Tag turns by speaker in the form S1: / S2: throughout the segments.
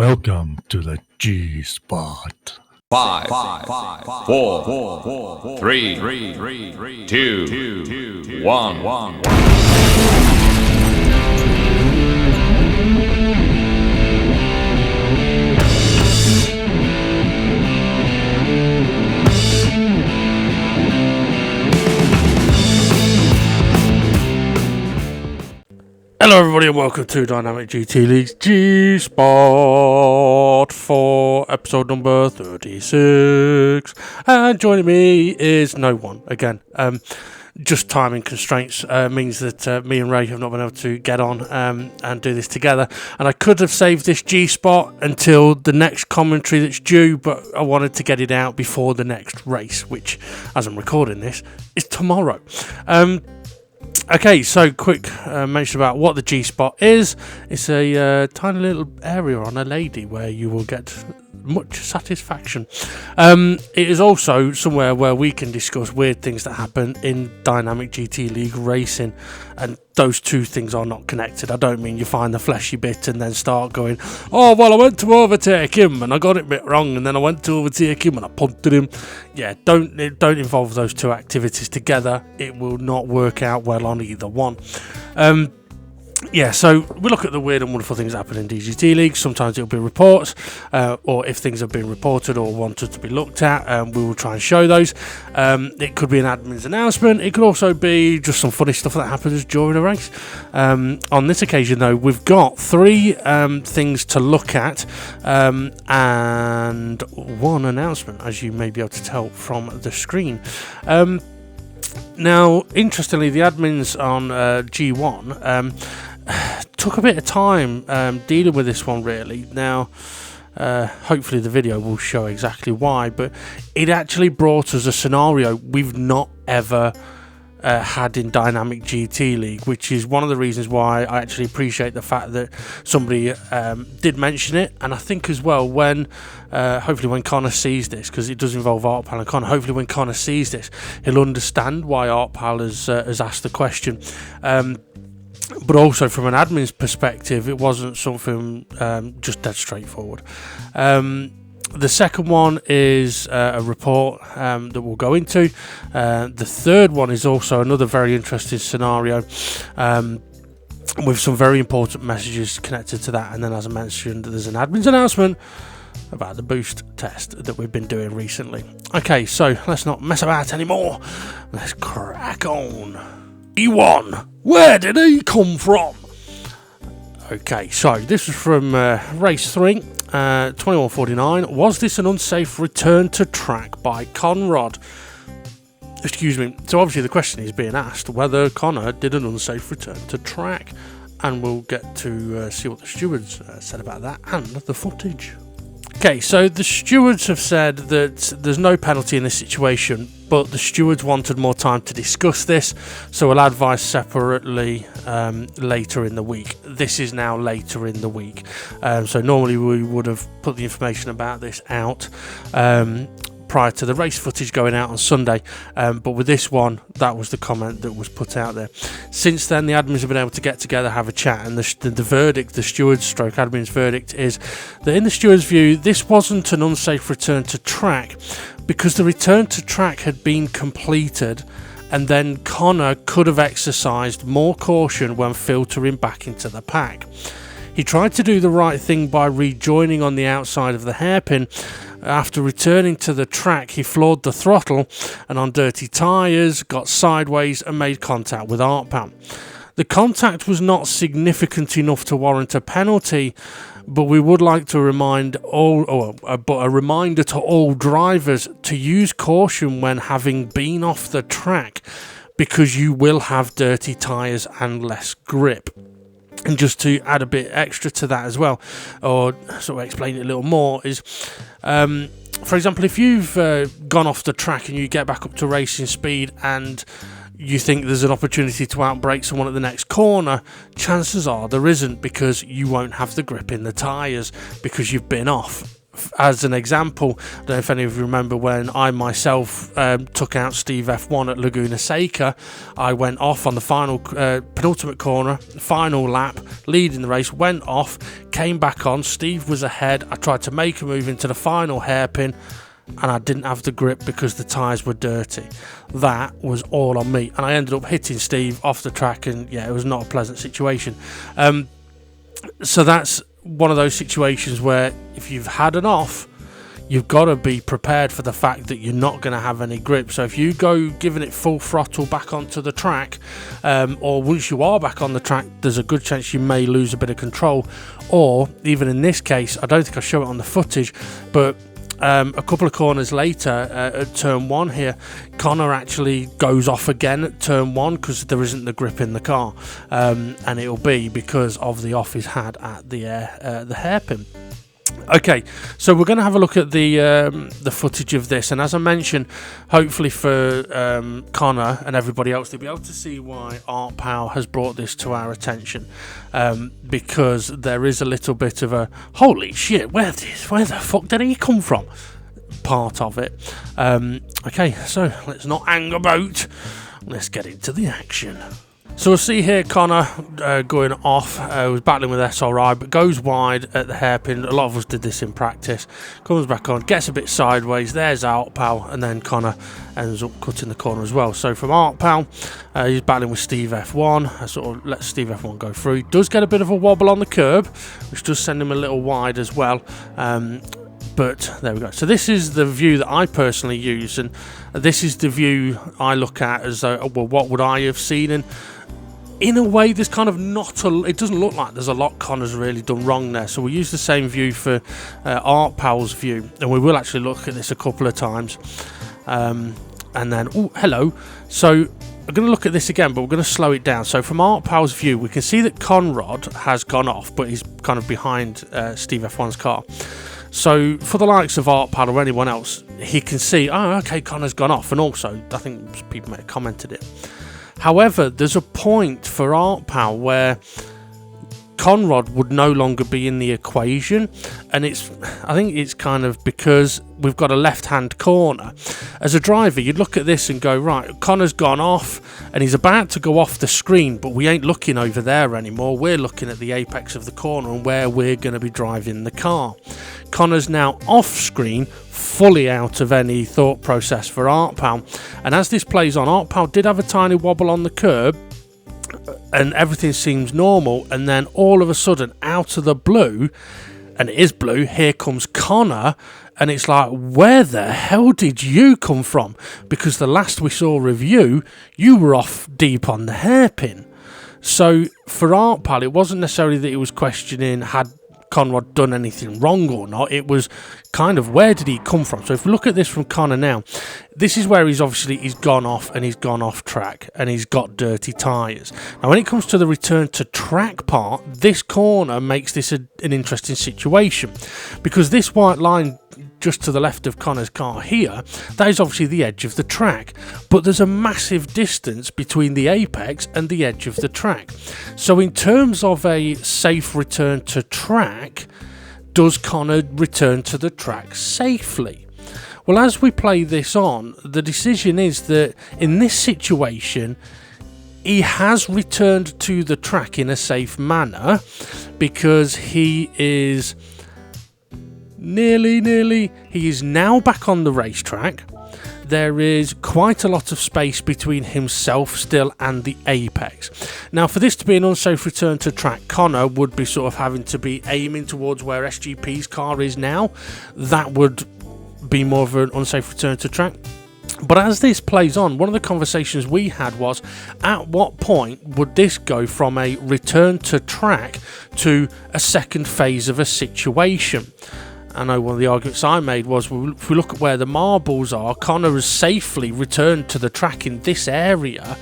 S1: Welcome to the G-Spot.
S2: 5, 4, 3, 2, 1.
S3: Hello everybody and welcome to Dynamic GT League's G-Spot for episode number 36. And joining me is no one again. Just timing constraints means that me and Ray have not been able to get on and do this together. And I could have saved this G-Spot until the next commentary that's due, but I wanted to get it out before the next race, which, as I'm recording this, is tomorrow. Okay, so quick mention about what the G-Spot is. It's a tiny little area on a lady where you will get much satisfaction. It is also somewhere where we can discuss weird things that happen in Dynamic GT League racing, and those two things are not connected. I don't mean you find the fleshy bit and then start going, oh well, I went to overtake him and I got it a bit wrong, and then I went to overtake him and I punted him. Yeah, don't involve those two activities together. It will not work out well on either one. Yeah, so we look at the weird and wonderful things that happen in DGT League. Sometimes it'll be reports, or if things have been reported or wanted to be looked at, we will try and show those. It could be an admin's announcement. It could also be just some funny stuff that happens during a race. On this occasion, though, we've got three things to look at and one announcement, as you may be able to tell from the screen. Now, interestingly, the admins on G1 took a bit of time dealing with this one, really. Now, hopefully the video will show exactly why, but it actually brought us a scenario we've not ever had in Dynamic GT League, which is one of the reasons why I actually appreciate the fact that somebody did mention it. And I think as well, when hopefully when Connor sees this, because it does involve ArtPal and Connor, hopefully when Connor sees this, he'll understand why ArtPal has asked the question. But also from an admin's perspective, it wasn't something just dead straightforward. The second one is a report that we'll go into. The third one is also another very interesting scenario with some very important messages connected to that. And then, as I mentioned, there's an admin's announcement about the boost test that we've been doing recently. Okay, so let's not mess about anymore. Let's crack on. E1, where did he come from? Okay, so this was from race 3, 2149. Was this an unsafe return to track by Conrad? Excuse me. So obviously the question is being asked whether Connor did an unsafe return to track, and we'll get to see what the stewards said about that and the footage. Okay, so the stewards have said that there's no penalty in this situation, but the stewards wanted more time to discuss this, so we'll advise separately later in the week. This is now later in the week. So normally we would have put the information about this out prior to the race footage going out on Sunday, but with this one, that was the comment that was put out there. Since then, the admins have been able to get together, have a chat, and the verdict, the stewards stroke admins verdict, is that in the stewards' view, this wasn't an unsafe return to track because the return to track had been completed, and then Connor could have exercised more caution when filtering back into the pack. He tried to do the right thing by rejoining on the outside of the hairpin. After returning to the track, he floored the throttle and on dirty tyres got sideways and made contact with ArtPal. The contact was not significant enough to warrant a penalty, but we would like to remind a reminder to all drivers to use caution when having been off the track, because you will have dirty tyres and less grip. And just to add a bit extra to that as well, or sort of explain it a little more, is for example, if you've gone off the track and you get back up to racing speed and you think there's an opportunity to outbrake someone at the next corner, chances are there isn't, because you won't have the grip in the tyres because you've been off as an example, I don't know if any of you remember when I myself took out Steve F1 at Laguna Seca. I went off on the final penultimate corner, final lap, leading the race, went off, came back on, Steve was ahead, I tried to make a move into the final hairpin, and I didn't have the grip because the tyres were dirty. That was all on me, and I ended up hitting Steve off the track, and yeah, it was not a pleasant situation. So that's one of those situations where if you've had an off, you've got to be prepared for the fact that you're not going to have any grip. So if you go giving it full throttle back onto the track, or once you are back on the track, there's a good chance you may lose a bit of control. Or even in this case, I don't think I show it on the footage, but a couple of corners later at turn 1 here, Connor actually goes off again at turn 1 because there isn't the grip in the car, and it'll be because of the off he's had at the hairpin. Okay, so we're going to have a look at the footage of this, and as I mentioned, hopefully for Connor and everybody else, they'll be able to see why Art Powell has brought this to our attention, because there is a little bit of a holy shit, where the fuck did he come from part of it. Okay, so let's not hang about, let's get into the action. So we'll see here Connor going off, was battling with SRI, but goes wide at the hairpin. A lot of us did this in practice. Comes back on, gets a bit sideways, there's Art Powell, and then Connor ends up cutting the corner as well. So from Art Powell, he's battling with Steve F1, sort of lets Steve F1 go through. He does get a bit of a wobble on the curb, which does send him a little wide as well. But there we go. So this is the view that I personally use, and this is the view I look at as well, what would I have seen? And in a way, there's kind of it doesn't look like there's a lot Connor's really done wrong there. So we'll use the same view for Art Powell's view, and we will actually look at this a couple of times. And then, oh, hello. So we're going to look at this again, but we're going to slow it down. So from Art Powell's view, we can see that Conrad has gone off, but he's kind of behind Steve F1's car. So for the likes of Art Powell or anyone else, he can see, oh, okay, Connor's gone off. And also, I think people may have commented it. However, there's a point for Art Powell where Conrad would no longer be in the equation, and I think it's kind of because we've got a left-hand corner. As a driver, you'd look at this and go, right, Connor's gone off, and he's about to go off the screen, but we ain't looking over there anymore. We're looking at the apex of the corner and where we're going to be driving the car. Connor's now off screen, fully out of any thought process for Art Powell. And as this plays on, Art Powell did have a tiny wobble on the curb, and everything seems normal, and then all of a sudden, out of the blue, and it is blue, here comes Connor, and it's like, where the hell did you come from? Because the last we saw of you were off deep on the hairpin. So for Art Powell, it wasn't necessarily that he was questioning had Conrad done anything wrong or not. It was kind of, where did he come from? So if we look at this from Connor now, this is where he's gone off, and he's gone off track, and he's got dirty tyres. Now when it comes to the return to track part, this corner makes this an interesting situation, because this white line just to the left of Connor's car here, that is obviously the edge of the track, but there's a massive distance between the apex and the edge of the track. So in terms of a safe return to track, does Connor return to the track safely? Well, as we play this on, the decision is that in this situation, he has returned to the track in a safe manner, because he is he is now back on the racetrack. There is quite a lot of space between himself still and the apex. Now, for this to be an unsafe return to track, Connor would be sort of having to be aiming towards where SGP's car is now. That would be more of an unsafe return to track. But as this plays on, one of the conversations we had was, at what point would this go from a return to track to a second phase of a situation? I know one of the arguments I made was, if we look at where the marbles are, Connor has safely returned to the track in this area.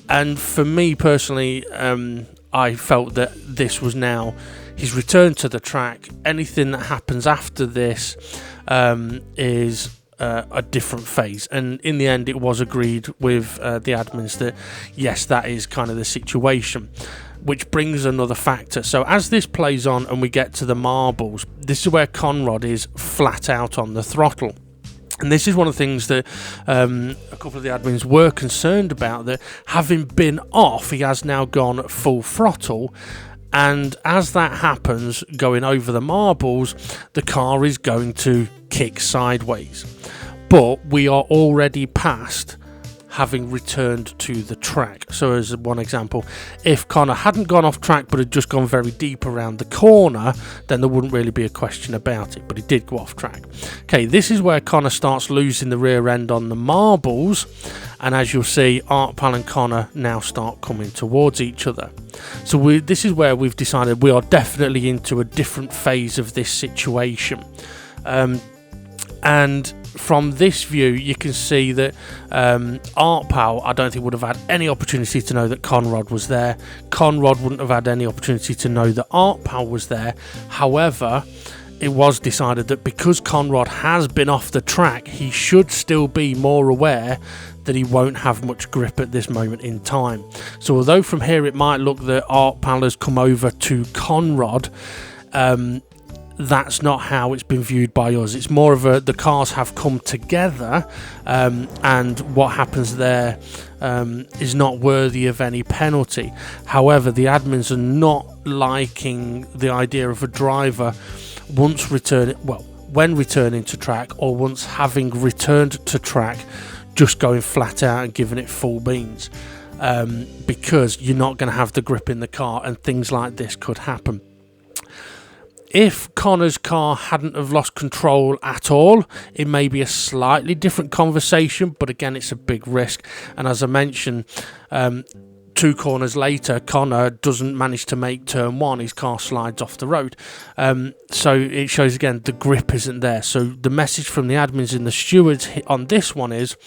S3: And for me personally, I felt that this was now his return to the track. Anything that happens after this is a different phase. And in the end, it was agreed with the admins that, yes, that is kind of the situation. which brings another factor. So as this plays on and we get to the marbles, this is where Conrad is flat out on the throttle. And this is one of the things that a couple of the admins were concerned about, that having been off, he has now gone full throttle. And as that happens, going over the marbles, the car is going to kick sideways. But we are already past having returned to the track. So as one example, if Connor hadn't gone off track but had just gone very deep around the corner, then there wouldn't really be a question about it, but he did go off track. Okay, this is where Connor starts losing the rear end on the marbles, and as you'll see, Artpal and Connor now start coming towards each other. So this is where we've decided we are definitely into a different phase of this situation. And from this view, you can see that Artpal, I don't think, would have had any opportunity to know that Conrad was there. Conrad wouldn't have had any opportunity to know that Artpal was there. However, it was decided that because Conrad has been off the track, he should still be more aware that he won't have much grip at this moment in time. So although from here it might look that Artpal has come over to Conrad, that's not how it's been viewed by us. It's more of the cars have come together, and what happens there is not worthy of any penalty. However, the admins are not liking the idea of a driver when returning to track, or once having returned to track, just going flat out and giving it full beans, because you're not going to have the grip in the car, and things like this could happen. If Connor's car hadn't have lost control at all, it may be a slightly different conversation, but again, it's a big risk. And as I mentioned, 2 corners later, Connor doesn't manage to make turn 1. His car slides off the road. So it shows again the grip isn't there. So the message from the admins and the stewards on this one is,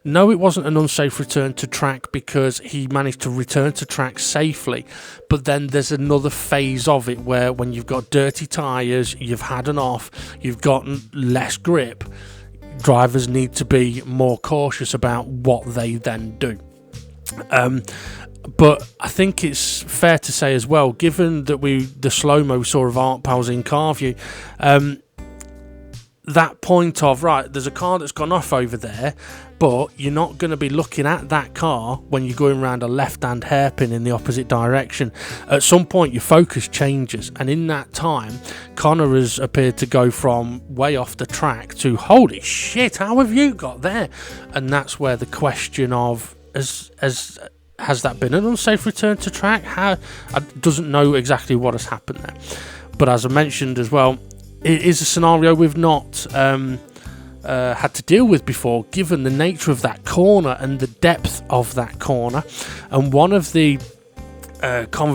S3: no, it wasn't an unsafe return to track because he managed to return to track safely. But then there's another phase of it where when you've got dirty tyres, you've had an off, you've gotten less grip, drivers need to be more cautious about what they then do. But I think it's fair to say as well, given that the slow-mo saw of Artpal's in car view, that point of, right, there's a car that's gone off over there, but you're not going to be looking at that car when you're going around a left-hand hairpin in the opposite direction. At some point, your focus changes, and in that time, Connor has appeared to go from way off the track to, holy shit, how have you got there? And that's where the question of, has that been an unsafe return to track? I doesn't know exactly what has happened there. But as I mentioned as well, it is a scenario we've not had to deal with before, given the nature of that corner and the depth of that corner. And one of the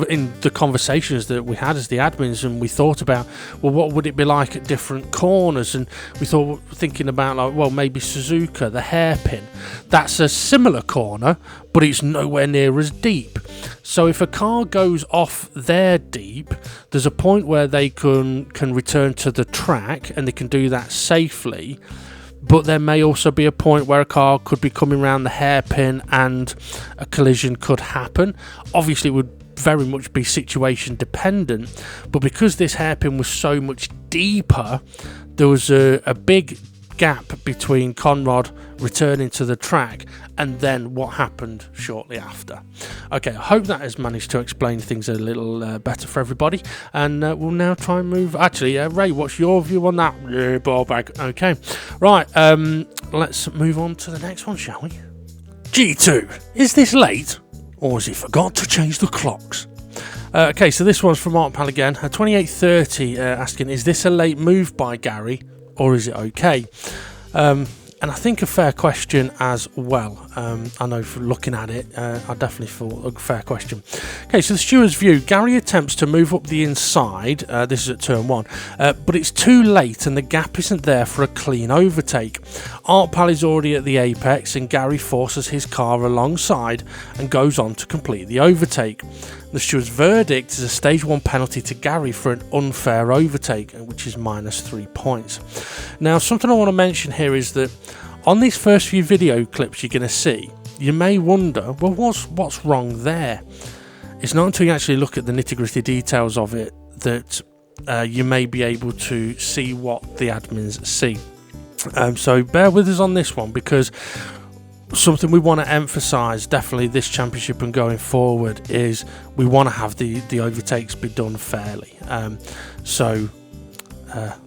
S3: in the conversations that we had as the admins, and we thought about, well, what would it be like at different corners? And we thinking about, like, well, maybe Suzuka, the hairpin, that's a similar corner, but it's nowhere near as deep. So if a car goes off there deep, there's a point where they can return to the track, and they can do that safely. But there may also be a point where a car could be coming around the hairpin and a collision could happen. Obviously, it would very much be situation dependent, but because this hairpin was so much deeper, there was a big gap between Conrad returning to the track and then what happened shortly after. Okay, I hope that has managed to explain things a little better for everybody, and we'll now try and move. Actually, Ray, what's your view on that? Yeah, ball bag. Okay, right, let's move on to the next one, shall we? G2, is this late, or has he forgot to change the clocks? Okay, so this one's from Artpal again, 2830, asking, is this a late move by Gary, or is it okay? And I think a fair question as well. I know from looking at it, I definitely thought a fair question. Okay, so the steward's view, Gary attempts to move up the inside, this is at turn 1, but it's too late and the gap isn't there for a clean overtake. Artpal is already at the apex and Gary forces his car alongside and goes on to complete the overtake. The steward's verdict is a stage 1 penalty to Gary for an unfair overtake, which is -3 points. Now, something I want to mention here is that on these first few video clips you're going to see, you may wonder, well, what's wrong there? it's not until you actually look at the nitty-gritty details of it that you may be able to see what the admins see. So bear with us on this one, because something we want to emphasize definitely this championship and going forward is we want to have the overtakes be done fairly. So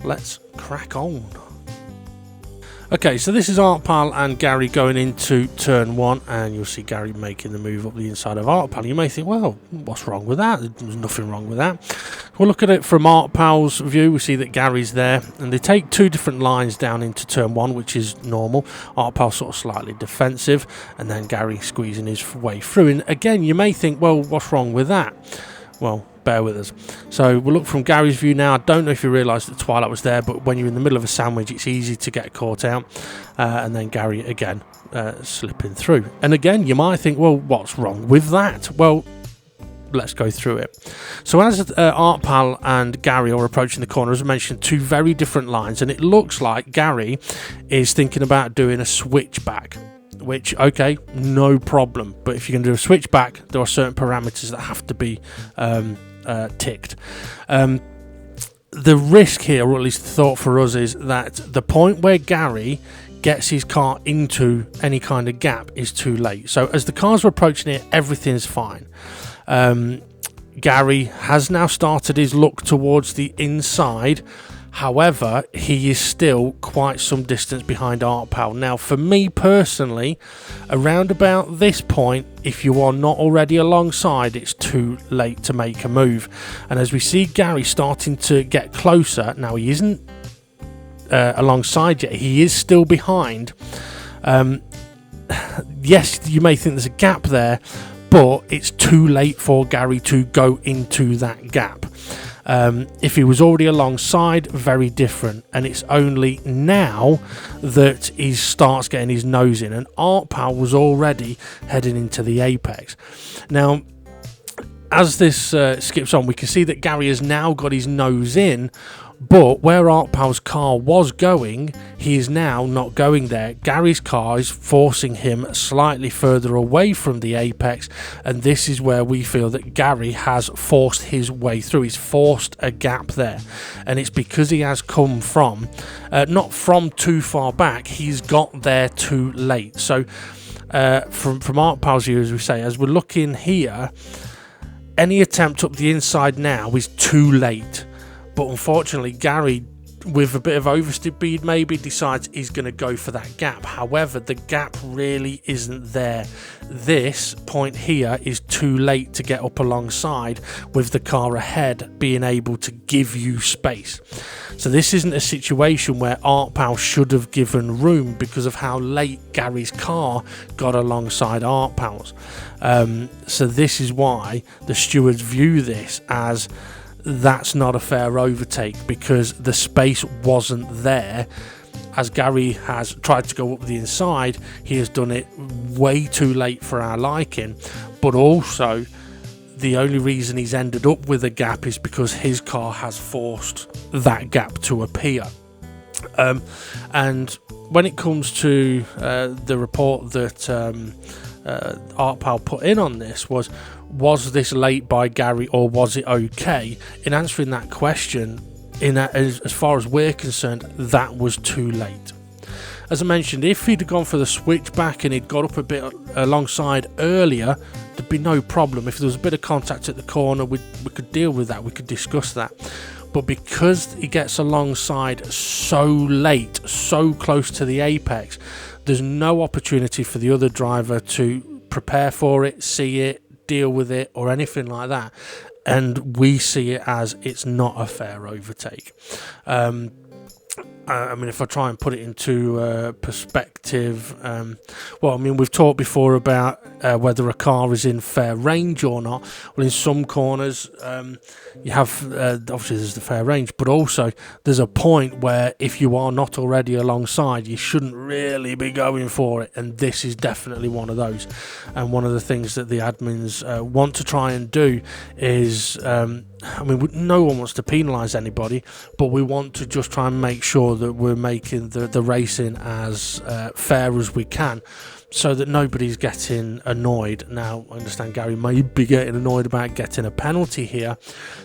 S3: let's crack on. Okay, so this is Artpal and Gary going into turn 1, and you'll see Gary making the move up the inside of Artpal. You may think, well, what's wrong with that? There's nothing wrong with that. We'll look at it from Artpal's view. We see that Gary's there, and they take 2 different lines down into turn 1, which is normal. Artpal sort of slightly defensive, and then Gary squeezing his way through. And again, you may think, well, what's wrong with that? Well, bear with us. So we'll look from Gary's view now. I don't know if you realised that Twilight was there, but when you're in the middle of a sandwich, it's easy to get caught out. And then Gary again slipping through. And again, you might think, well, what's wrong with that? Well, let's go through it. So as Artpal and Gary are approaching the corner, as I mentioned, 2 very different lines, and it looks like Gary is thinking about doing a switchback. Which, okay, no problem. But if you're going to do a switchback, there are certain parameters that have to be ticked. The risk here, or at least the thought for us, is that the point where Gary gets his car into any kind of gap is too late. So as the cars are approaching it, everything's fine. Gary has now started his look towards the inside. However, he is still quite some distance behind Artpal. Now, for me personally, around about this point, if you are not already alongside, it's too late to make a move. And as we see Gary starting to get closer, now he isn't alongside yet, he is still behind. Yes, you may think there's a gap there, but it's too late for Gary to go into that gap. If he was already alongside, very different, and it's only now that he starts getting his nose in, and Artpal was already heading into the apex. Now, as this skips on, we can see that Gary has now got his nose in, but where Artpal's car was going, he is now not going there. Gary's car is forcing him slightly further away from the apex, and this is where we feel that Gary has forced his way through. He's forced a gap there, and it's because he has come from, not from too far back, he's got there too late. So from Artpal's view, as we say, as we're looking here, any attempt up the inside now is too late. But unfortunately, Gary, with a bit of overspeed maybe, decides he's going to go for that gap. However, the gap really isn't there. This point here is too late to get up alongside, with the car ahead being able to give you space. So this isn't a situation where Artpal should have given room because of how late Gary's car got alongside Artpal's. So this is why the stewards view this as that's not a fair overtake, because the space wasn't there. As Gary has tried to go up the inside, he has done it way too late for our liking, but also the only reason he's ended up with a gap is because his car has forced that gap to appear. And when it comes to the report that Artpal put in on this, was this late by Gary or was it okay? In answering that question, as far as we're concerned, that was too late. As I mentioned, if he'd have gone for the switchback and he'd got up a bit alongside earlier, there'd be no problem. If there was a bit of contact at the corner, we could deal with that, we could discuss that. But because he gets alongside so late, so close to the apex, there's no opportunity for the other driver to prepare for it, see it, deal with it, or anything like that. And we see it as it's not a fair overtake. I mean, if I try and put it into perspective, well, I mean, we've talked before about whether a car is in fair range or not. Well, in some corners, you have, obviously there's the fair range, but also there's a point where if you are not already alongside, you shouldn't really be going for it, and this is definitely one of those. And one of the things that the admins want to try and do is, I mean, no one wants to penalise anybody, but we want to just try and make sure that we're making the racing as fair as we can. so that nobody's getting annoyed. Now, I understand Gary may be getting annoyed about getting a penalty here,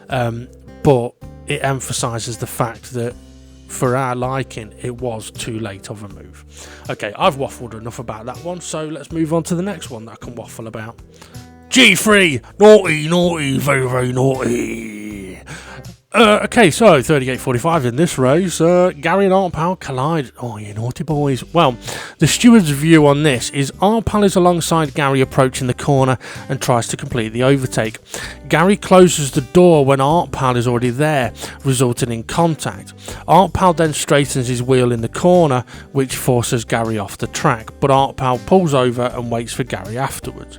S3: but it emphasises the fact that for our liking, it was too late of a move. Okay, I've waffled enough about that one, so let's move on to the next one that I can waffle about. G3, naughty, naughty, very, very naughty. Okay, so 38.45 in this race. Gary and Artpal collide. Oh, you naughty boys. Well, the steward's view on this is Artpal is alongside Gary approaching the corner and tries to complete the overtake. Gary closes the door when Artpal is already there, resulting in contact. Artpal then straightens his wheel in the corner, which forces Gary off the track, but Artpal pulls over and waits for Gary afterwards.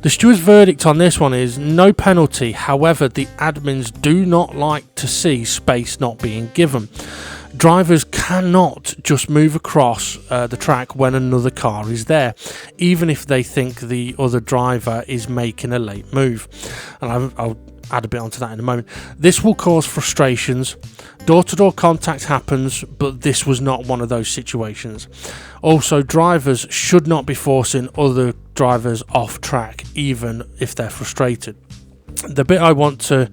S3: The steward's verdict on this one is no penalty. However, the admins do not like to see space not being given. Drivers cannot just move across the track when another car is there, even if they think the other driver is making a late move. And I'll add a bit onto that in a moment. This will cause frustrations. Door-to-door contact happens, but this was not one of those situations. Also, drivers should not be forcing other drivers off track, even if they're frustrated. The bit I want to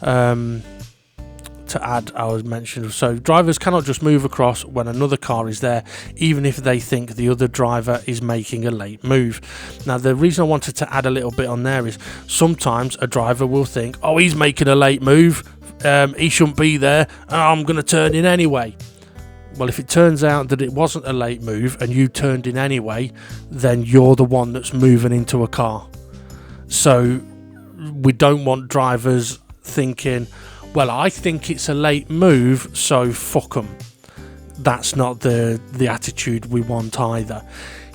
S3: add, I was mentioned, so drivers cannot just move across when another car is there, even if they think the other driver is making a late move. Now, the reason I wanted to add a little bit on there is sometimes a driver will think, oh, he's making a late move, he shouldn't be there, I'm going to turn in anyway. Well, if it turns out that it wasn't a late move and you turned in anyway, then you're the one that's moving into a car. So we don't want drivers thinking, well, I think it's a late move, so fuck them. That's not the attitude we want either.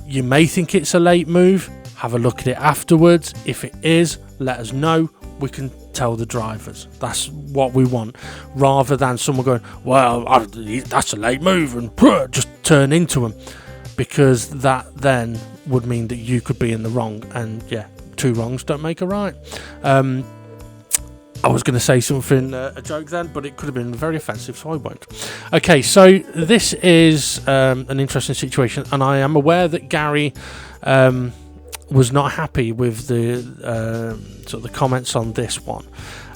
S3: You may think it's a late move, have a look at it afterwards. If it is, let us know. We can tell the drivers. That's what we want, rather than someone going, well, that's a late move, and just turn into them, because that then would mean that you could be in the wrong, and yeah, two wrongs don't make a right. I was going to say something, a joke then, but it could have been very offensive, so I won't. Okay, so this is an interesting situation, and I am aware that Gary was not happy with the sort of the comments on this one.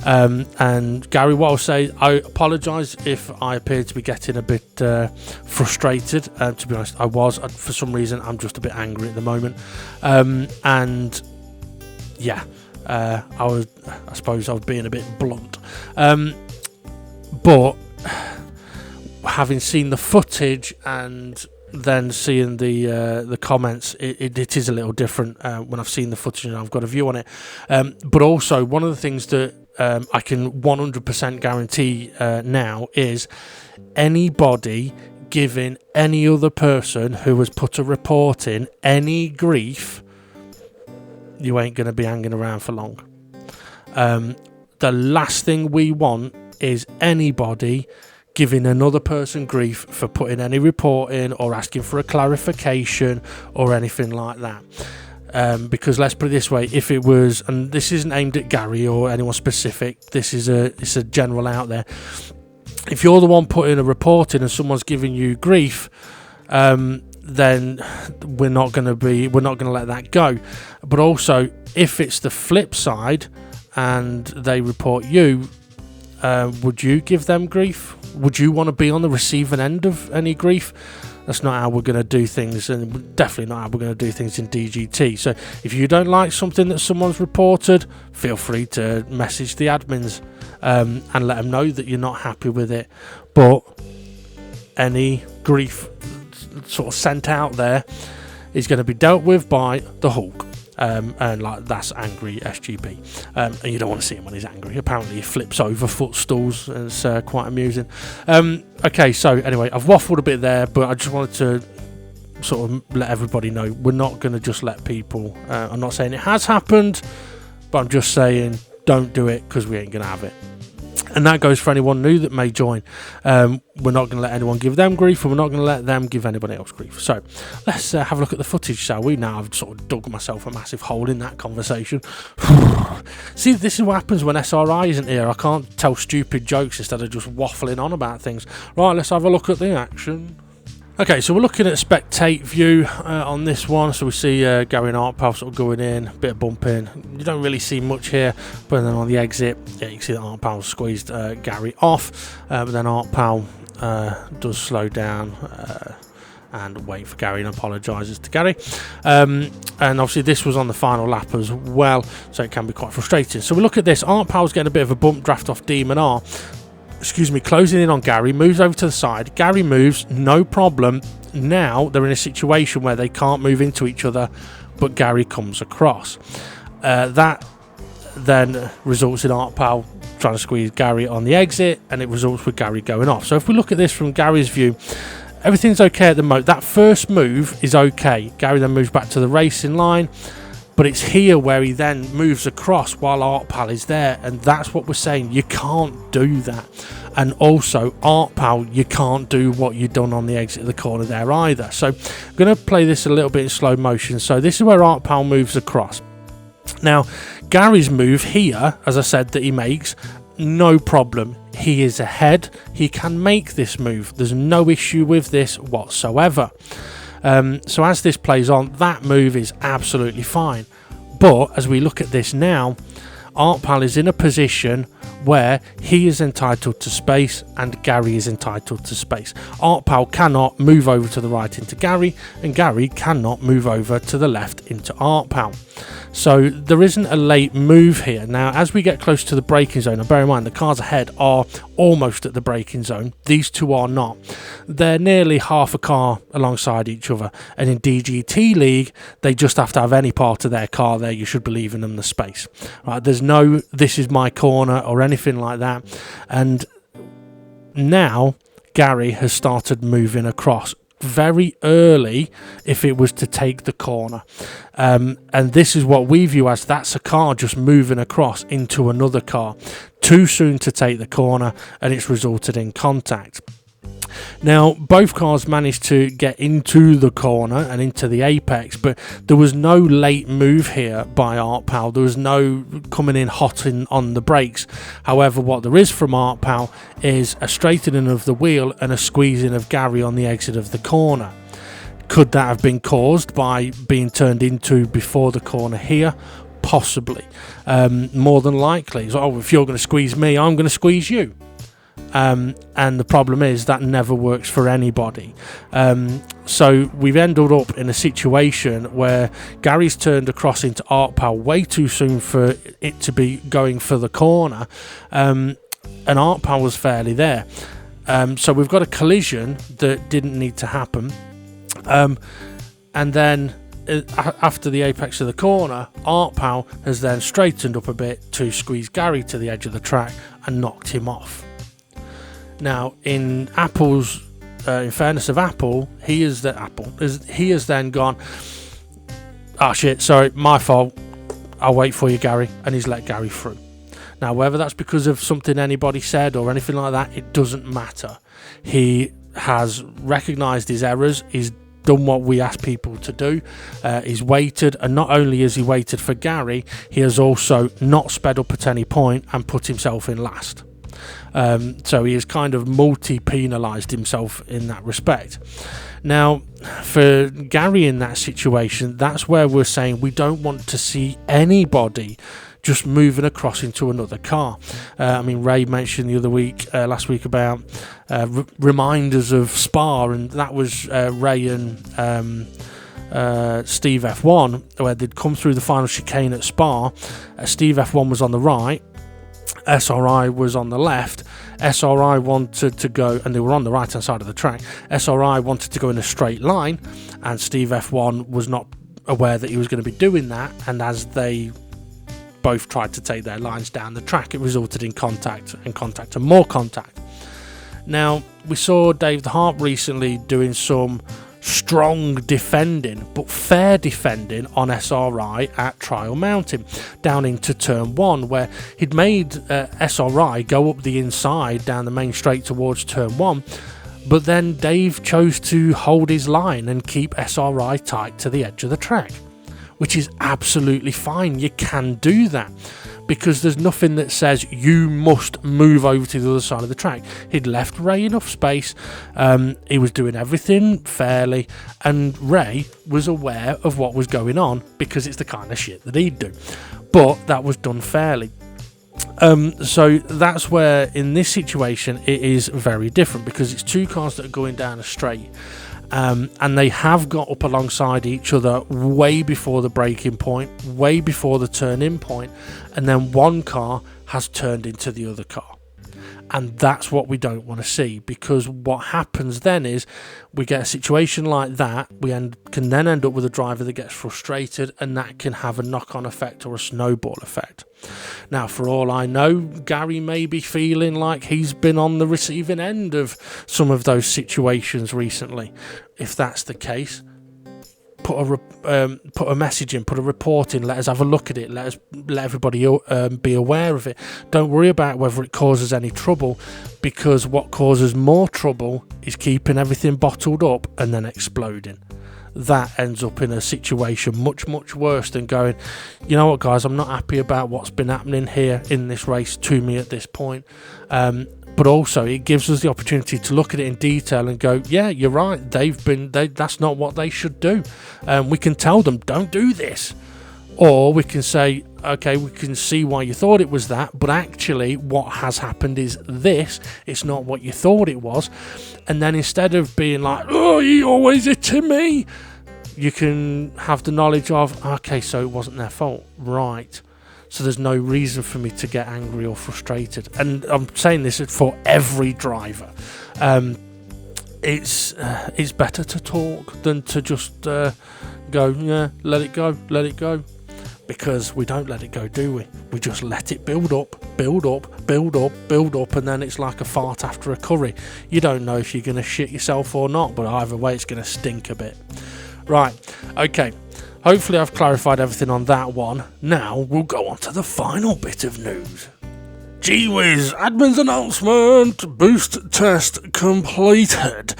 S3: And Gary, what I'll say, I apologise if I appeared to be getting a bit frustrated. To be honest, I was. For some reason, I'm just a bit angry at the moment. And yeah, I suppose I was being a bit blunt. But having seen the footage and then seeing the comments, it is a little different when I've seen the footage and I've got a view on it. But also, one of the things that I can 100% guarantee now is anybody giving any other person who has put a report in any grief, you ain't going to be hanging around for long. The last thing we want is anybody giving another person grief for putting any report in or asking for a clarification or anything like that. Because let's put it this way, if it was, and this isn't aimed at Gary or anyone specific, it's a general out there. If you're the one putting a report in and someone's giving you grief, then we're not going to let that go. But also, if it's the flip side and they report you, would you give them grief? Would you want to be on the receiving end of any grief? That's not how we're going to do things, and definitely not how we're going to do things in DGT. So if you don't like something that someone's reported, feel free to message the admins and let them know that you're not happy with it. But any grief sort of sent out there is going to be dealt with by the Hulk. And like, that's angry SGP, and you don't want to see him when he's angry. Apparently he flips over footstools, and it's quite amusing. Okay, so anyway, I've waffled a bit there, but I just wanted to sort of let everybody know we're not going to just let people, I'm not saying it has happened, but I'm just saying don't do it, because we ain't going to have it. And that goes for anyone new that may join. We're not going to let anyone give them grief, and we're not going to let them give anybody else grief. So let's have a look at the footage, shall we? Now I've sort of dug myself a massive hole in that conversation. See, this is what happens when SRI isn't here. I can't tell stupid jokes instead of just waffling on about things. Right, let's have a look at the action. Okay, so we're looking at spectate view on this one. So we see Gary and Art Pal sort of going in, a bit of bumping. You don't really see much here, but then on the exit, yeah, you can see that Art Pal squeezed Gary off, but then Art Pal does slow down and wait for Gary and apologises to Gary. And obviously this was on the final lap as well, so it can be quite frustrating. So we look at this, Art Pal's getting a bit of a bump draft off Demon R. Excuse me, closing in on Gary, moves over to the side. Gary moves, no problem. Now they're in a situation where they can't move into each other, but Gary comes across. That then results in Art Pal trying to squeeze Gary on the exit, and it results with Gary going off. So if we look at this from Gary's view, everything's okay at the moment. That first move is okay. Gary then moves back to the racing line, but it's here where he then moves across while Art Pal is there, and that's what we're saying. You can't do that. And also, Art Pal, you can't do what you've done on the exit of the corner there either. So I'm going to play this a little bit in slow motion. So this is where Art Pal moves across. Now, Gary's move here, as I said, that he makes, no problem. He is ahead. He can make this move. There's no issue with this whatsoever. So as this plays on, that move is absolutely fine. But as we look at this now, Art Pal is in a position where he is entitled to space and Gary is entitled to space. Art Pal cannot move over to the right into Gary, and Gary cannot move over to the left into Art Pal. So there isn't a late move here. Now, as we get close to the braking zone, and bear in mind the cars ahead are almost at the braking zone, these two are not. They're nearly half a car alongside each other, and in DGT League, they just have to have any part of their car there. You should be leaving them the space. Right? There's no, this is my corner or anything like that. And now Gary has started moving across very early if it was to take the corner, and this is what we view as that's a car just moving across into another car too soon to take the corner, and it's resulted in contact. Now, both cars managed to get into the corner and into the apex, but there was no late move here by Art Pal. There was no coming in hot on the brakes. However, what there is from Art Pal is a straightening of the wheel and a squeezing of Gary on the exit of the corner. Could that have been caused by being turned into before the corner here? Possibly. More than likely. So, oh, if you're going to squeeze me, I'm going to squeeze you. And the problem is that never works for anybody. So we've ended up in a situation where Gary's turned across into Art Pal way too soon for it to be going for the corner, and Art Pal was fairly there. So we've got a collision that didn't need to happen, and then after the apex of the corner, Art Pal has then straightened up a bit to squeeze Gary to the edge of the track and knocked him off. Now, in Apple's, in fairness of Apple, he has then gone, oh shit, sorry, my fault, I'll wait for you, Gary, and he's let Gary through. Now, whether that's because of something anybody said or anything like that, it doesn't matter. He has recognised his errors, he's done what we ask people to do, he's waited, and not only has he waited for Gary, he has also not sped up at any point and put himself in last. So he has kind of multi-penalised himself in that respect. Now, for Gary in that situation, that's where we're saying we don't want to see anybody just moving across into another car. I mean, Ray mentioned the other week, last week, about reminders of Spa, and that was Ray and Steve F1, where they'd come through the final chicane at Spa. Steve F1 was on the right, SRI was on the left. SRI wanted to go, and they were on the right hand side of the track. SRI wanted to go in a straight line, and Steve F1 was not aware that he was going to be doing that, and as they both tried to take their lines down the track, it resulted in contact and more contact. Now, we saw Dave the Harp recently doing some strong defending, but fair defending on SRI at Trial Mountain down into turn 1, where he'd made SRI go up the inside down the main straight towards turn 1, but then Dave chose to hold his line and keep SRI tight to the edge of the track, which is absolutely fine. You can do that. because there's nothing that says you must move over to the other side of the track. He'd left Ray enough space, he was doing everything fairly, and Ray was aware of what was going on because it's the kind of shit that he'd do. But that was done fairly. So that's where in this situation it is very different, because it's two cars that are going down a straight, and they have got up alongside each other way before the braking point, way before the turn-in point, and then one car has turned into the other car. And that's what we don't want to see, because what happens then is we get a situation like that. We can then end up with a driver that gets frustrated, and that can have a knock-on effect or a snowball effect. Now, for all I know, Gary may be feeling like he's been on the receiving end of some of those situations recently. If that's the case, put a message in, put a report in, let us have a look at it, let everybody be aware of it. Don't worry about whether it causes any trouble, because what causes more trouble is keeping everything bottled up and then exploding. That ends up in a situation much, much worse than going, you know what, guys, I'm not happy about what's been happening here in this race to me at this point. But also it gives us the opportunity to look at it in detail and go, yeah, you're right, that's not what they should do. We can tell them, don't do this. Or we can say, okay, we can see why you thought it was that, but actually what has happened is this, it's not what you thought it was. And then instead of being like, oh, he always hitting me, you can have the knowledge of, okay, so it wasn't their fault, right? So there's no reason for me to get angry or frustrated. And I'm saying this for every driver. It's better to talk than to just go, yeah, let it go. Because we don't let it go, do we? We just let it build up, and then it's like a fart after a curry. You don't know if you're going to shit yourself or not, but either way it's going to stink a bit. Right, okay. Hopefully I've clarified everything on that one. Now we'll go on to the final bit of news. Gee whiz, admin's announcement, boost test completed.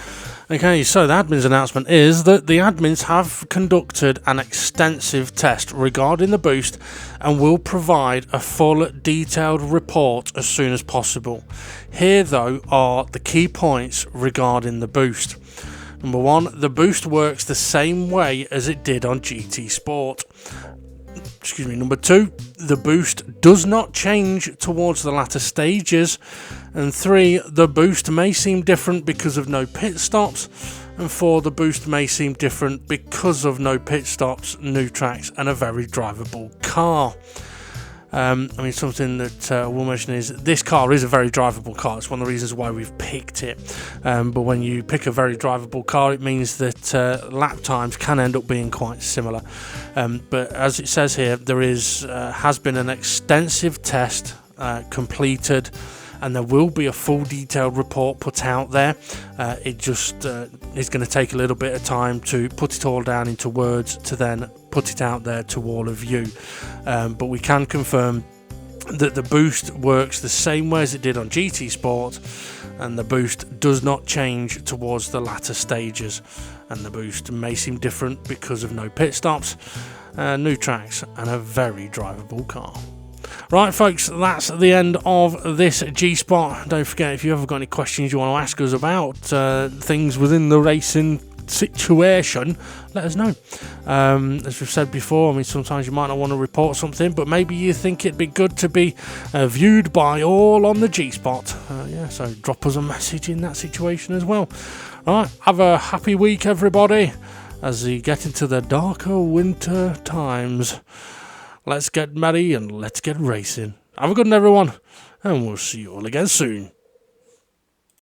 S3: Okay, so the admin's announcement is that the admins have conducted an extensive test regarding the boost and will provide a full detailed report as soon as possible. Here though are the key points regarding the boost. Number one, the boost works the same way as it did on GT Sport. Number two, the boost does not change towards the latter stages. And three, the boost may seem different because of no pit stops. And four, the boost may seem different because of no pit stops, new tracks, and a very drivable car. Something that I will mention is this car is a very drivable car. It's one of the reasons why we've picked it. But when you pick a very drivable car, it means that lap times can end up being quite similar. But as it says here, there has been an extensive test completed, and there will be a full detailed report put out there. It just is going to take a little bit of time to put it all down into words to then put it out there to all of you. But we can confirm that the boost works the same way as it did on GT Sport, and the boost does not change towards the latter stages. And the boost may seem different because of no pit stops, new tracks, and a very drivable car. Right, folks, that's the end of this G-Spot. Don't forget, if you ever got any questions you want to ask us about things within the racing situation, let us know. As we've said before, sometimes you might not want to report something, but maybe you think it'd be good to be viewed by all on the G-Spot. So drop us a message in that situation as well. Right, have a happy week, everybody, as we get into the darker winter times. Let's get merry and let's get racing. Have a good one, everyone, and we'll see you all again soon.